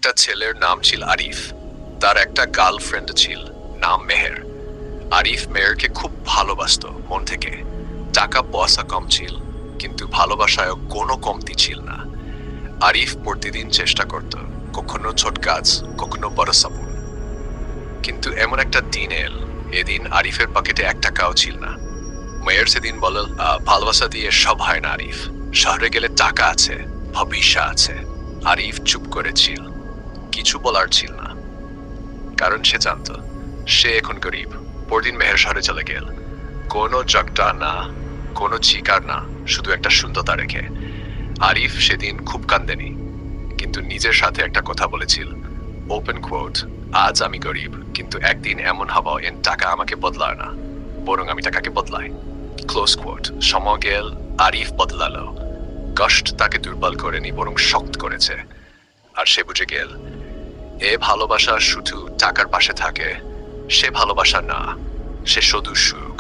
একটা ছেলের নাম ছিল আরিফ। তার একটা গার্লফ্রেন্ড ছিল, নাম মেহের। আরিফ মেহেরকে খুব ভালোবাসতো মন থেকে। টাকা পয়সা কম ছিল, কিন্তু ভালোবাসায় কোনো কমতি ছিল না। আরিফ প্রতিদিন চেষ্টা করত, কখনো ছোট কাজ, কখনো বড় সাপুন। কিন্তু এমন একটা দিন এল, এদিন আরিফের পকেটে 1 টাকাও ছিল না। মেয়ের সেদিন বলল, ভালোবাসা দিয়ে সব হয় না আরিফ, শহরে গেলে টাকা আছে, ভবিষ্যৎ আছে। আরিফ চুপ করেছিল, কিছু বলার ছিল না, কারণ সে জানত সে এখন গরিব। পরদিন মেহের শহরে চলে গেল, কোনো জগটা না, কোনো চিকার না, শুধু একটা শূন্যতা রেখে। আরিফ সেদিন খুব কান্দেনি, কিন্তু নিজের সাথে একটা কথা বলেছিল, ওপেন কোট, আজ আমি গরিব, কিন্তু একদিন এমন হব এন টাকা আমাকে বদলায় না, বরং আমি টাকাকে বদলাই। Close quote. সময় গেল, আরিফ বদলালো। কষ্ট তাকে দুর্বল করেনি, বরং শক্ত করেছে। আর সে বুঝে গেল, এ ভালোবাসা শুধু টাকার পাশে থাকে, সে ভালোবাসা না, সে শুধু সুখ।